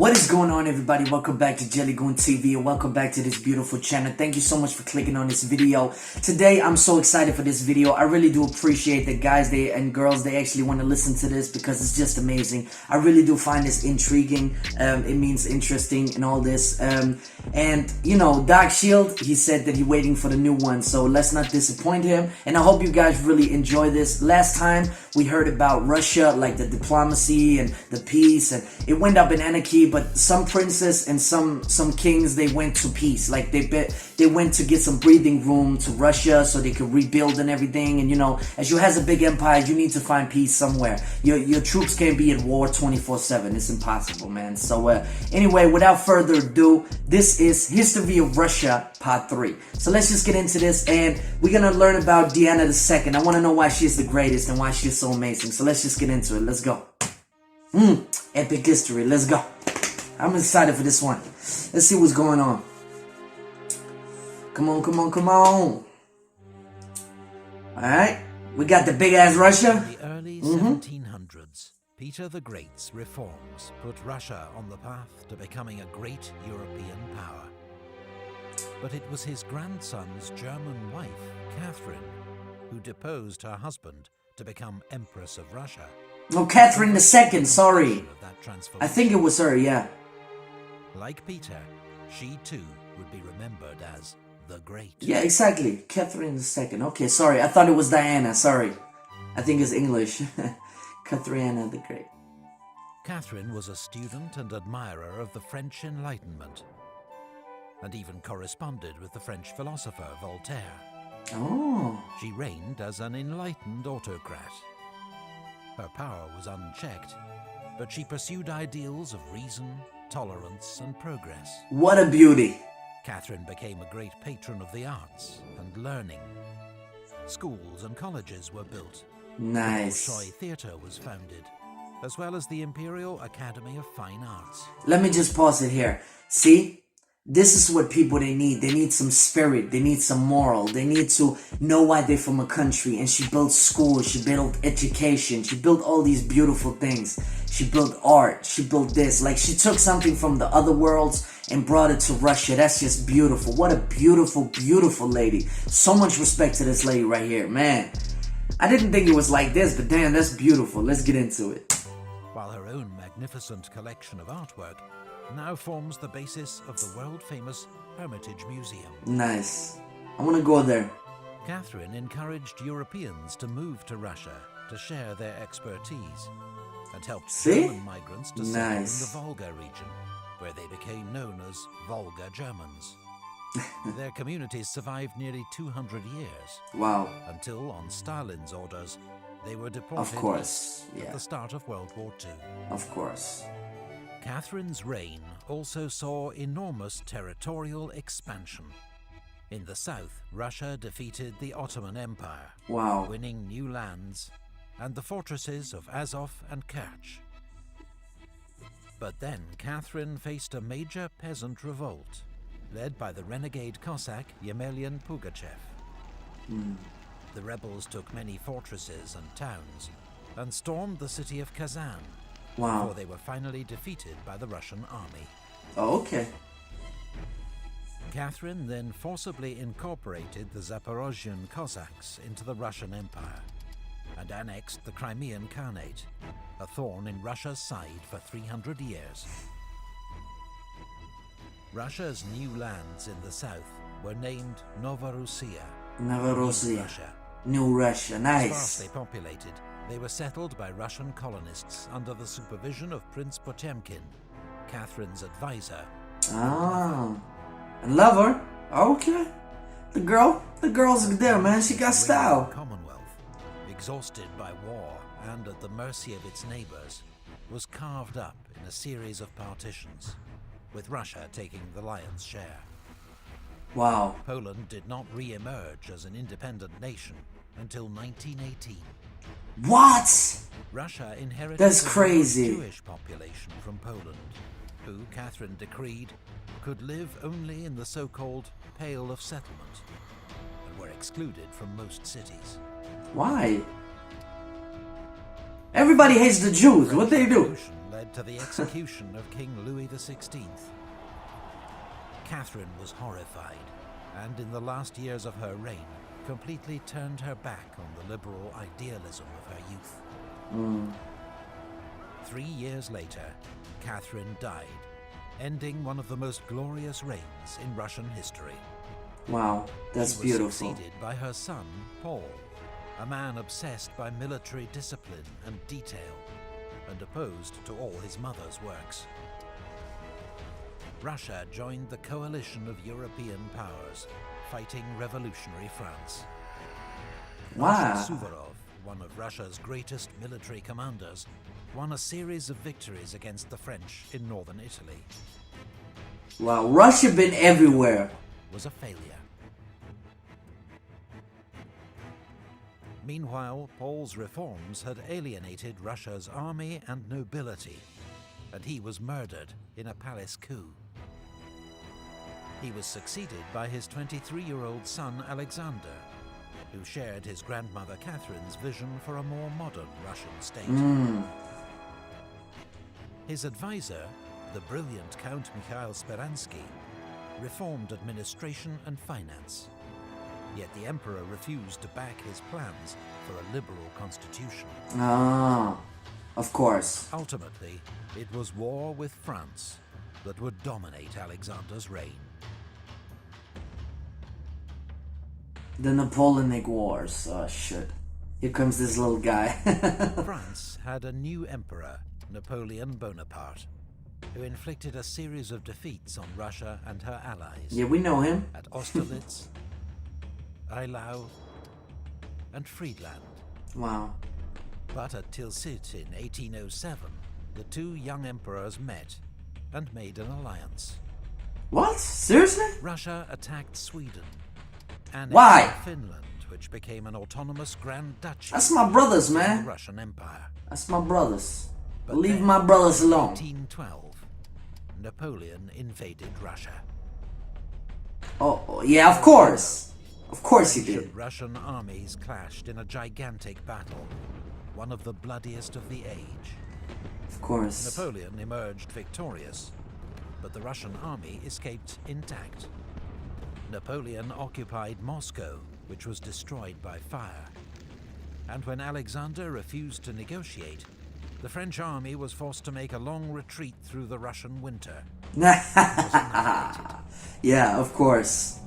What is going on, everybody? Welcome back to JellyGoonTV and welcome back to this beautiful channel. Thank you so much for clicking on this video. Today, I'm so excited for this video. I really do appreciate that guys and girls, they actually want to listen to this because it's just amazing. I really do find this intriguing. It means interesting and all this. And, you know, Dark Shield, he said that he's waiting for the new one. So let's not disappoint him. And I hope you guys really enjoy this. Last time, we heard about Russia, like the diplomacy and the peace. And it went up in anarchy. But some princes and some kings, they went to peace. Like they went to get some breathing room to Russia so they could rebuild and everything. And you know, as you has a big empire, you need to find peace somewhere. Your troops can't be at war 24/7. It's impossible, man. So anyway, without further ado, this is History of Russia Part 3. So let's just get into this, and we're gonna learn about Diana II. I want to know why she's the greatest and why she's so amazing. So let's just get into it. Let's go. Epic history. Let's go. I'm excited for this one. Let's see what's going on. Come on, come on, come on. Alright. We got the big ass Russia. In the early 1700s, Peter the Great's reforms put Russia on the path to becoming a great European power. But it was his grandson's German wife, Catherine, who deposed her husband to become Empress of Russia. Oh, Catherine II, sorry. I think it was her, yeah. Like Peter, she too would be remembered as the Great. Yeah, exactly. Catherine II. Okay, sorry. I thought it was Diana. Sorry. I think it's English. Catherine the Great. Catherine was a student and admirer of the French Enlightenment, and even corresponded with the French philosopher Voltaire. Oh. She reigned as an enlightened autocrat. Her power was unchecked, but she pursued ideals of reason, tolerance, and progress. What a beauty. Catherine became a great patron of the arts and learning. Schools and colleges were built. Nice. The Bolshoi Theatre was founded, as well as the Imperial Academy of Fine Arts. Let me just pause it here. See? This is what people they need. They need some spirit. They need some moral. They need to know why they're from a country. And she built schools. She built education. She built all these beautiful things. She built art. She built this. Like, she took something from the other worlds and brought it to Russia. That's just beautiful. What a beautiful, beautiful lady. So much respect to this lady right here. Man, I didn't think it was like this, but damn, that's beautiful. Let's get into it. While her own magnificent collection of artwork now forms the basis of the world-famous Hermitage Museum. Nice. I want to go there. Catherine encouraged Europeans to move to Russia to share their expertise, and helped German migrants to settle in the Volga region, where they became known as Volga Germans. Their communities survived nearly 200 years. Wow. Until, on Stalin's orders, they were deported of course. at the start of World War II. Of course. Catherine's reign also saw enormous territorial expansion. In the south, Russia defeated the Ottoman Empire, winning new lands and the fortresses of Azov and Kerch. But then Catherine faced a major peasant revolt, led by the renegade Cossack Yemelyan Pugachev. The rebels took many fortresses and towns and stormed the city of Kazan, before they were finally defeated by the Russian army. Oh, okay. Catherine then forcibly incorporated the Zaporozhian Cossacks into the Russian Empire and annexed the Crimean Khanate, a thorn in Russia's side for 300 years. Russia's new lands in the south were named Novorossiya. Novorossiya. New Russia. Nice. Sparsely populated, they were settled by Russian colonists under the supervision of Prince Potemkin, Catherine's advisor. Ah, and lover. Okay. The girl's there, man. She got style. Commonwealth, exhausted by war and at the mercy of its neighbors, was carved up in a series of partitions, with Russia taking the lion's share. Wow. Poland did not re-emerge as an independent nation until 1918. What? Russia inherited That's the crazy. Jewish population from Poland, who Catherine decreed could live only in the so-called Pale of Settlement, and were excluded from most cities. Why? Everybody hates the Jews. What they do? Led to the execution of King Louis XVI. Catherine was horrified, and in the last years of her reign, completely turned her back on the liberal idealism of her youth. 3 years later, Catherine died, ending one of the most glorious reigns in Russian history. Wow, that's beautiful. She was succeeded by her son, Paul, a man obsessed by military discipline and detail, and opposed to all his mother's works. Russia joined the coalition of European powers, fighting revolutionary France. Wow. Suvorov, one of Russia's greatest military commanders, won a series of victories against the French in northern Italy. Wow, Russia been everywhere. Was a failure. Meanwhile, Paul's reforms had alienated Russia's army and nobility, and he was murdered in a palace coup. He was succeeded by his 23-year-old son Alexander, who shared his grandmother Catherine's vision for a more modern Russian state. His advisor, the brilliant Count Mikhail Speransky, reformed administration and finance. Yet the emperor refused to back his plans for a liberal constitution. Ah, of course. Ultimately, it was war with France that would dominate Alexander's reign. The Napoleonic Wars. Oh shit. Here comes this little guy. France had a new emperor, Napoleon Bonaparte, who inflicted a series of defeats on Russia and her allies. Yeah, we know him. At Austerlitz, Eylau, and Friedland. Wow. But at Tilsit in 1807, the two young emperors met and made an alliance. What? Seriously? Russia attacked Sweden and why? Finland, which became an autonomous Grand Duchy. That's my brothers, man. The Russian Empire. That's my brothers. But leave my brothers alone. In 1812, Napoleon invaded Russia. Oh, yeah, of course. Of course he did. Russian armies clashed in a gigantic battle, one of the bloodiest of the age. Of course. Napoleon emerged victorious, but the Russian army escaped intact. Napoleon occupied Moscow, which was destroyed by fire. And when Alexander refused to negotiate, the French army was forced to make a long retreat through the Russian winter. Yeah, of course.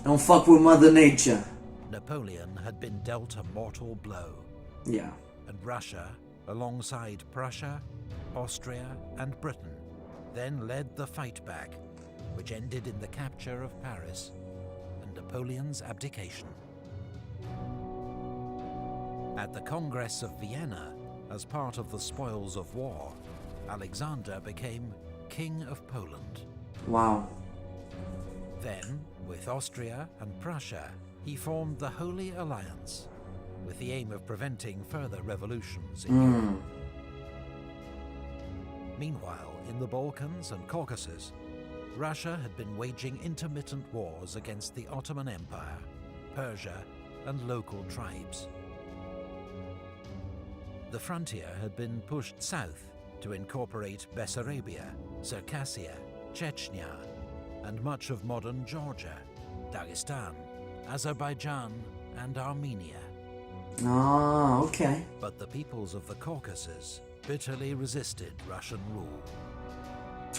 Don't fuck with Mother Nature. Napoleon had been dealt a mortal blow. Yeah. And Russia, alongside Prussia, Austria, and Britain, then led the fight back, which ended in the capture of Paris and Napoleon's abdication. At the Congress of Vienna, as part of the spoils of war, Alexander became King of Poland. Wow. Then, with Austria and Prussia, he formed the Holy Alliance, with the aim of preventing further revolutions in Europe. Meanwhile, in the Balkans and Caucasus, Russia had been waging intermittent wars against the Ottoman Empire, Persia, and local tribes. The frontier had been pushed south to incorporate Bessarabia, Circassia, Chechnya, and much of modern Georgia, Dagestan, Azerbaijan, and Armenia. Oh, okay. But the peoples of the Caucasus bitterly resisted Russian rule.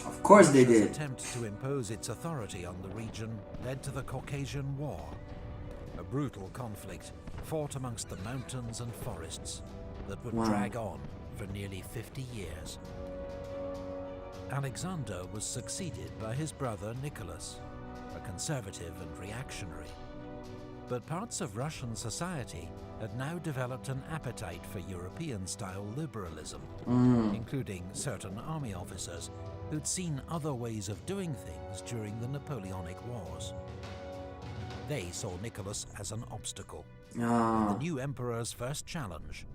Of course they did. Russia's attempt to impose its authority on the region led to the Caucasian War, a brutal conflict fought amongst the mountains and forests that would drag on for nearly 50 years. Alexander was succeeded by his brother Nicholas, a conservative and reactionary. But parts of Russian society had now developed an appetite for European-style liberalism, including certain army officers who'd seen other ways of doing things during the Napoleonic Wars. They saw Nicholas as an obstacle. The new emperor's first challenge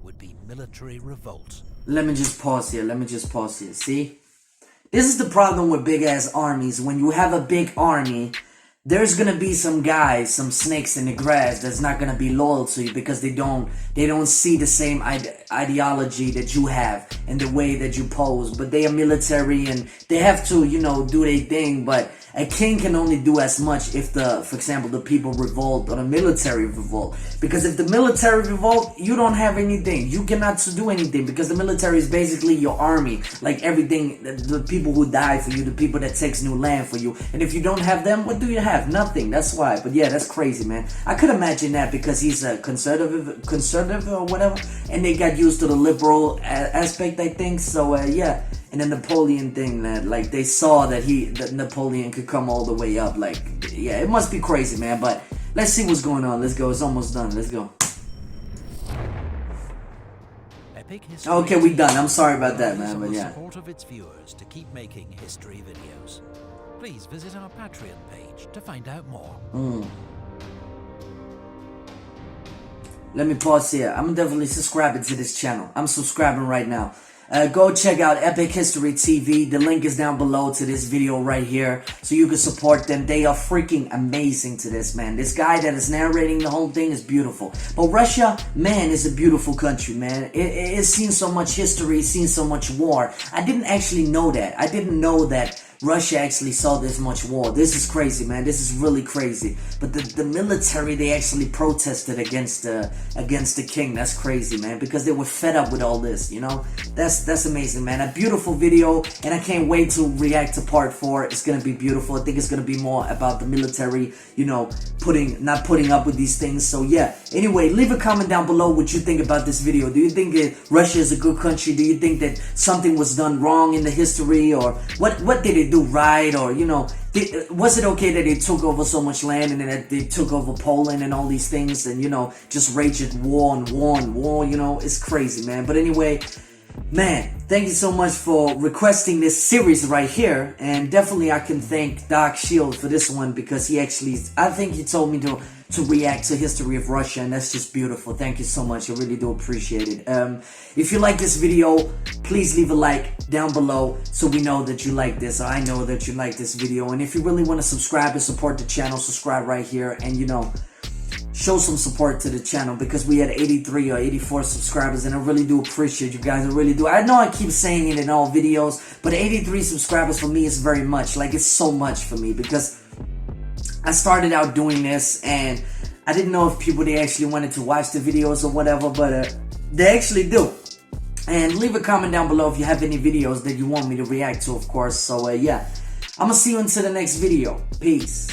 would be military revolt. Let me just pause here. See? This is the problem with big-ass armies. When you have a big army, there's gonna be some guys, some snakes in the grass that's not gonna be loyal to you because they don't see the same ideology that you have and the way that you pose. But they are military and they have to, you know, do their thing. But a king can only do as much if for example, the people revolt or the military revolt. Because if the military revolt, you don't have anything. You cannot do anything because the military is basically your army. Like everything, the people who die for you, the people that takes new land for you. And if you don't have them, what do you have? Nothing. That's why. But yeah, that's crazy, man. I could imagine that because he's a conservative or whatever, and they got used to the liberal aspect, I think. So yeah. And the Napoleon thing, that like they saw that Napoleon could come all the way up. Like, yeah, it must be crazy, man. But let's see what's going on. Let's go. It's almost done. Let's go. Okay, we done. I'm sorry about that, man. But yeah. Support of its viewers to keep making history videos. Please visit our Patreon page to find out more. Let me pause here. I'm definitely subscribing to this channel. I'm subscribing right now. Go check out Epic History TV. The link is down below to this video right here, so you can support them. They are freaking amazing to this, man. This guy that is narrating the whole thing is beautiful. But Russia, man, is a beautiful country, man. It's seen so much history, seen so much war. I didn't actually know that. I didn't know that Russia actually saw this much war. This is crazy, man. This is really crazy. But the military, they actually protested against the king. That's crazy, man, because they were fed up with all this, you know. That's amazing, man. A beautiful video, and I can't wait to react to part 4. It's gonna be beautiful. I think it's gonna be more about the military, you know, not putting up with these things. So yeah. Anyway, leave a comment down below what you think about this video. Do you think Russia is a good country? Do you think that something was done wrong in the history, or what did it do right? Or, you know, was it okay that they took over so much land and that they took over Poland and all these things and, you know, just raged war and war and war, you know? It's crazy, man. But anyway, man, thank you so much for requesting this series right here. And definitely I can thank Dark Shield for this one, because he actually, I think he told me to react to history of Russia, and that's just beautiful. Thank you so much. I really do appreciate it. If you like this video, please leave a like down below so we know that you like this, or I know that you like this video. And if you really want to subscribe and support the channel, subscribe right here, and, you know, show some support to the channel, because we had 83 or 84 subscribers, and I really do appreciate you guys. I really do. I know I keep saying it in all videos, but 83 subscribers for me is very much. Like, it's so much for me, because I started out doing this and I didn't know if people, they actually wanted to watch the videos or whatever, but they actually do. And leave a comment down below if you have any videos that you want me to react to, of course. So yeah, I'm gonna see you until the next video. Peace.